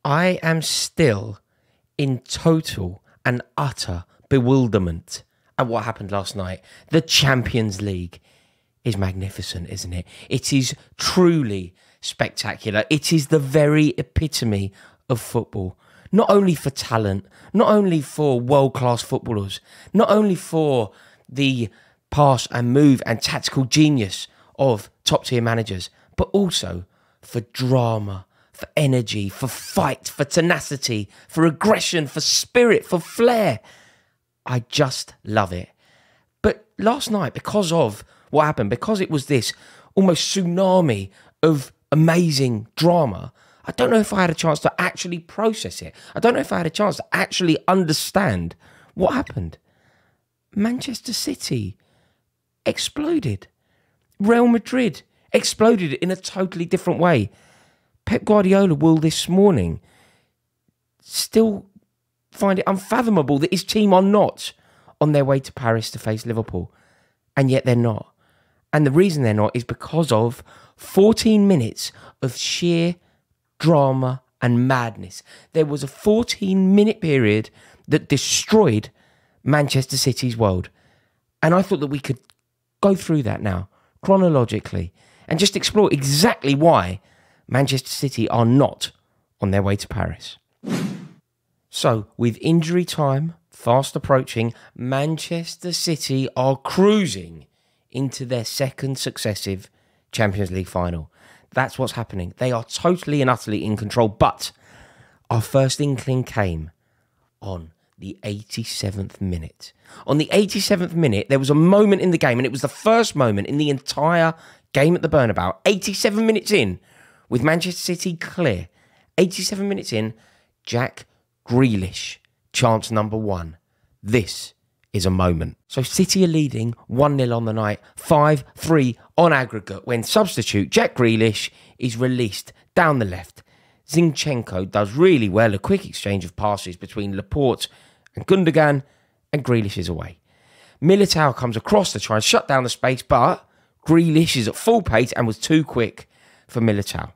I am still in total and utter bewilderment at what happened last night. The Champions League is magnificent, isn't it? It is truly spectacular. It is the very epitome of football. Not only for talent, not only for world-class footballers, not only for the pass and move and tactical genius of top-tier managers, but also for drama, for energy, for fight, for tenacity, for aggression, for spirit, for flair. I just love it. But last night, because of what happened, because it was this almost tsunami of amazing drama, I don't know if I had a chance to actually process it. I don't know if I had a chance to actually understand what happened. Manchester City exploded. Real Madrid exploded in a totally different way. Pep Guardiola will this morning still find it unfathomable that his team are not on their way to Paris to face Liverpool. And yet they're not. And the reason they're not is because of 14 minutes of sheer drama and madness. There was a 14-minute period that destroyed Manchester City's world. And I thought that we could go through that now, chronologically, and just explore exactly why Manchester City are not on their way to Paris. So, with injury time fast approaching, Manchester City are cruising into their second successive Champions League final. That's what's happening. They are totally and utterly in control. But our first inkling came on the 87th minute. On the 87th minute, there was a moment in the game, and it was the first moment in the entire game at the Bernabeu. 87 minutes in, with Manchester City clear. 87 minutes in, Jack Grealish, chance number 1. This is a moment. So City are leading 1-0 on the night, 5-3 on aggregate, when substitute Jack Grealish is released down the left. Zinchenko does really well, a quick exchange of passes between Laporte and Gundogan, and Grealish is away. Militao comes across to try and shut down the space, but Grealish is at full pace and was too quick for Militao.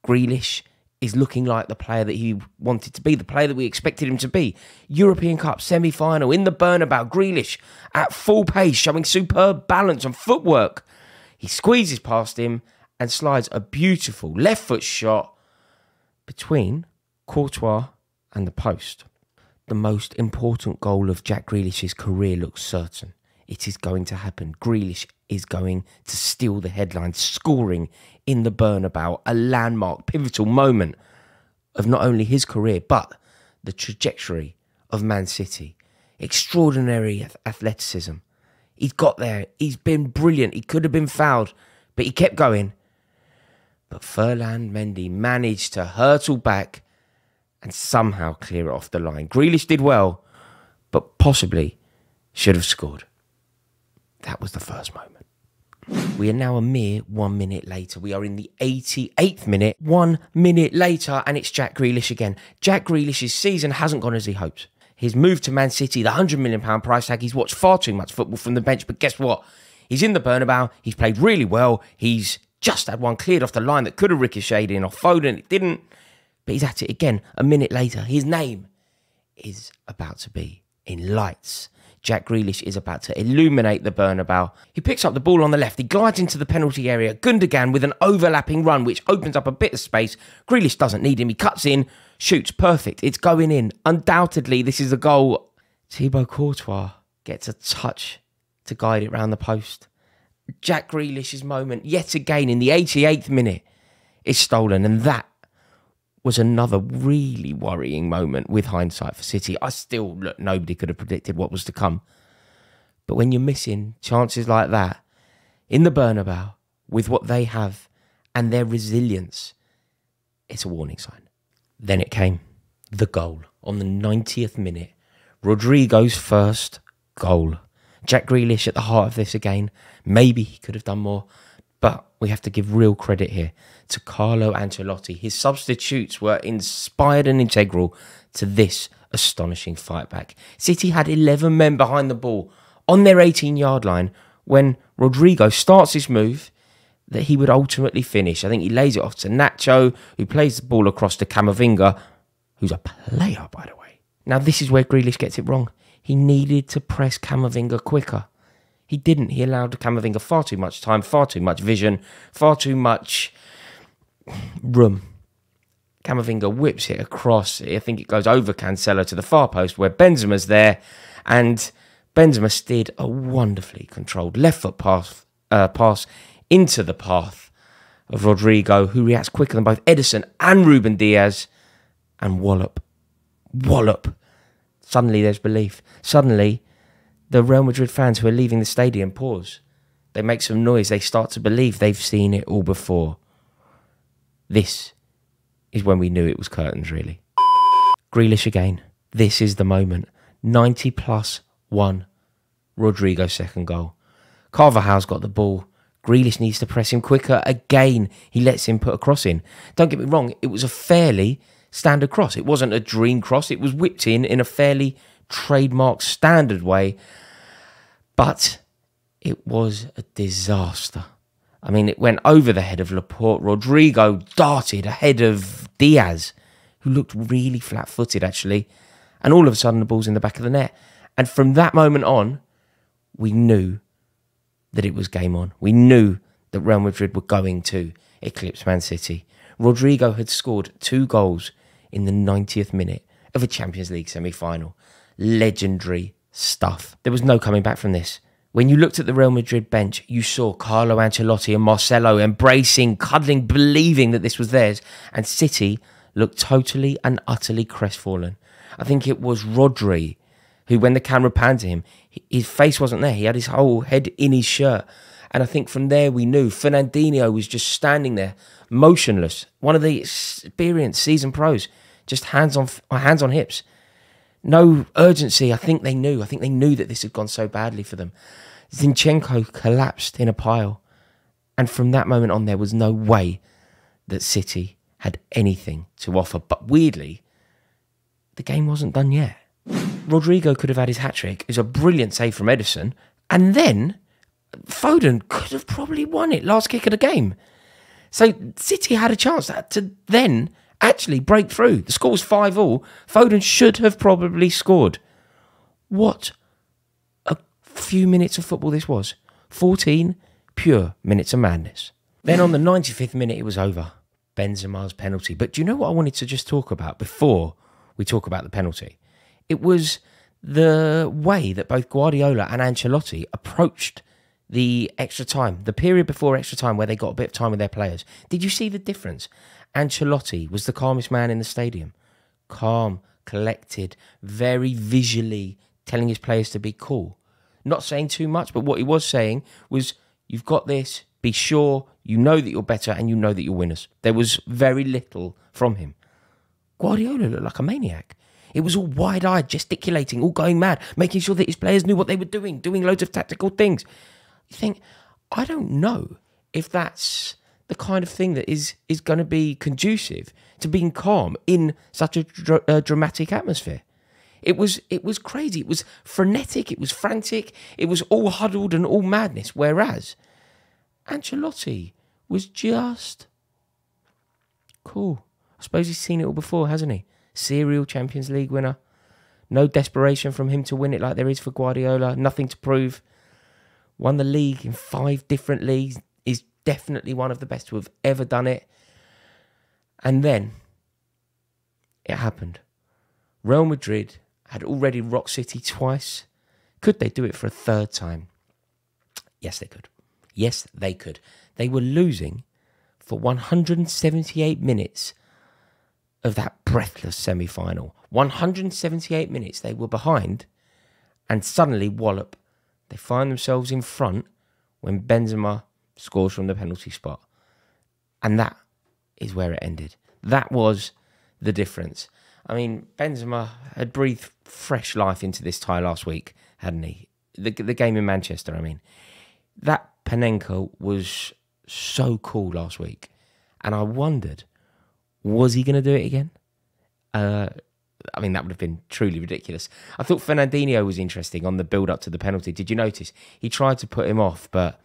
Grealish is looking like the player that he wanted to be, the player that we expected him to be. European Cup semi-final in the Bernabeu. Grealish at full pace, showing superb balance and footwork. He squeezes past him and slides a beautiful left foot shot between Courtois and the post. The most important goal of Jack Grealish's career looks certain. It is going to happen. Grealish is going to steal the headlines, scoring in the Bernabeu, a landmark, pivotal moment of not only his career, but the trajectory of Man City. Extraordinary athleticism. He's got there. He's been brilliant. He could have been fouled, but he kept going. But Ferland Mendy managed to hurtle back and somehow clear it off the line. Grealish did well, but possibly should have scored. That was the first moment. We are now a mere 1 minute later. We are in the 88th minute. 1 minute later, and it's Jack Grealish again. Jack Grealish's season hasn't gone as he hoped. His move to Man City, the £100 million price tag, he's watched far too much football from the bench, but guess what? He's in the Bernabeu, he's played really well, he's just had one cleared off the line that could have ricocheted in off Foden, it didn't, but he's at it again a minute later. His name is about to be in lights. Jack Grealish is about to illuminate the Bernabeu. He picks up the ball on the left. He glides into the penalty area. Gundogan with an overlapping run, which opens up a bit of space. Grealish doesn't need him. He cuts in, shoots. Perfect. It's going in. Undoubtedly, this is a goal. Thibaut Courtois gets a touch to guide it round the post. Jack Grealish's moment, yet again in the 88th minute, is stolen. And that was another really worrying moment with hindsight for City. Look, nobody could have predicted what was to come. But when you're missing chances like that in the Bernabeu with what they have and their resilience, it's a warning sign. Then it came, the goal on the 90th minute. Rodrigo's first goal. Jack Grealish at the heart of this again. Maybe he could have done more, but we have to give real credit here to Carlo Ancelotti. His substitutes were inspired and integral to this astonishing fight back. City had 11 men behind the ball on their 18-yard line when Rodrigo starts his move, that he would ultimately finish. I think he lays it off to Nacho, who plays the ball across to Camavinga, who's a player, by the way. Now, this is where Grealish gets it wrong. He needed to press Camavinga quicker. He didn't. He allowed Camavinga far too much time, far too much vision, far too much room. Camavinga whips it across. I think it goes over Cancelo to the far post where Benzema's there. And Benzema steered a wonderfully controlled left foot pass into the path of Rodrigo, who reacts quicker than both Ederson and Ruben Diaz. And wallop. Suddenly there's belief. Suddenly the Real Madrid fans who are leaving the stadium pause. They make some noise. They start to believe they've seen it all before. This is when we knew it was curtains, really. Grealish again. This is the moment. 90 plus 1. Rodrigo's second goal. Carvajal's got the ball. Grealish needs to press him quicker. Again, he lets him put a cross in. Don't get me wrong, it was a fairly standard cross. It wasn't a dream cross. It was whipped in a fairly trademark standard way. But it was a disaster. I mean, it went over the head of Laporte. Rodrigo darted ahead of Diaz, who looked really flat-footed, actually. And all of a sudden, the ball's in the back of the net. And from that moment on, we knew that it was game on. We knew that Real Madrid were going to eclipse Man City. Rodrigo had scored 2 goals in the 90th minute of a Champions League semi-final. Legendary stuff. There was no coming back from this. When you looked at the Real Madrid bench, you saw Carlo Ancelotti and Marcelo embracing, cuddling, believing that this was theirs. And City looked totally and utterly crestfallen. I think it was Rodri who, when the camera panned to him, his face wasn't there. He had his whole head in his shirt. And I think from there we knew Fernandinho was just standing there, motionless. One of the experienced seasoned pros, just hands on hips. No urgency. I think they knew. I think they knew that this had gone so badly for them. Zinchenko collapsed in a pile. And from that moment on, there was no way that City had anything to offer. But weirdly, the game wasn't done yet. Rodrigo could have had his hat-trick. It was a brilliant save from Ederson. And then Foden could have probably won it. Last kick of the game. So City had a chance to then actually break through. The score was 5-5. Foden should have probably scored. What a few minutes of football this was. 14 pure minutes of madness. Then on the 95th minute, it was over. Benzema's penalty. But do you know what I wanted to just talk about before we talk about the penalty? It was the way that both Guardiola and Ancelotti approached the extra time, the period before extra time where they got a bit of time with their players. Did you see the difference? Ancelotti was the calmest man in the stadium. Calm, collected, very visually telling his players to be cool. Not saying too much, but what he was saying was, you've got this, be sure, you know that you're better and you know that you're winners. There was very little from him. Guardiola looked like a maniac. It was all wide-eyed, gesticulating, all going mad, making sure that his players knew what they were doing loads of tactical things. You think, I don't know if that's the kind of thing that is going to be conducive to being calm in such a dramatic atmosphere. It was crazy. It was frenetic. It was frantic. It was all huddled and all madness. Whereas Ancelotti was just cool. I suppose he's seen it all before, hasn't he? Serial Champions League winner. No desperation from him to win it like there is for Guardiola. Nothing to prove. Won the league in 5 different leagues. Is definitely one of the best who have ever done it. And then it happened. Real Madrid had already rocked City twice. Could they do it for a third time? Yes, they could. Yes, they could. They were losing for 178 minutes of that breathless semi-final. 178 minutes they were behind, and suddenly, wallop, they find themselves in front when Benzema scores from the penalty spot. And that is where it ended. That was the difference. I mean, Benzema had breathed fresh life into this tie last week, hadn't he? The game in Manchester, I mean. That Panenka was so cool last week. And I wondered, was he going to do it again? I mean, that would have been truly ridiculous. I thought Fernandinho was interesting on the build-up to the penalty. Did you notice? He tried to put him off, but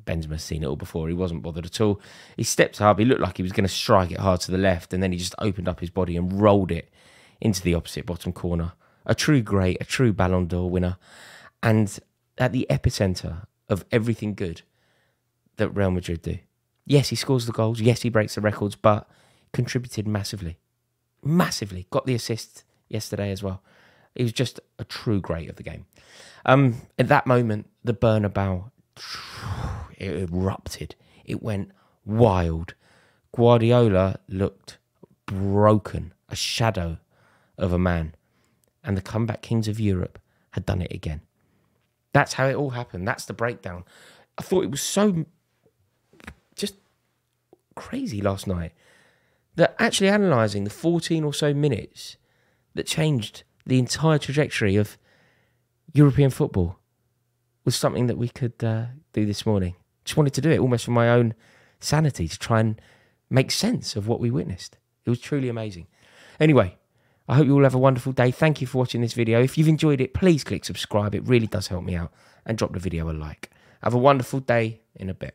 Benzema's seen it all before. He wasn't bothered at all. He stepped up. He looked like he was going to strike it hard to the left, and then he just opened up his body and rolled it into the opposite bottom corner. A true great, a true Ballon d'Or winner, and at the epicenter of everything good that Real Madrid do. Yes, he scores the goals. Yes, he breaks the records, but contributed massively. Massively. Got the assist yesterday as well. He was just a true great of the game. At that moment, the Bernabeu, it erupted. It went wild. Guardiola looked broken, a shadow of a man. And the comeback kings of Europe had done it again. That's how it all happened. That's the breakdown. I thought it was so just crazy last night that actually analysing the 14 or so minutes that changed the entire trajectory of European football was something that we could do this morning. Just wanted to do it almost for my own sanity, to try and make sense of what we witnessed. It was truly amazing. Anyway, I hope you all have a wonderful day. Thank you for watching this video. If you've enjoyed it, please click subscribe. It really does help me out. And drop the video a like. Have a wonderful day in a bit.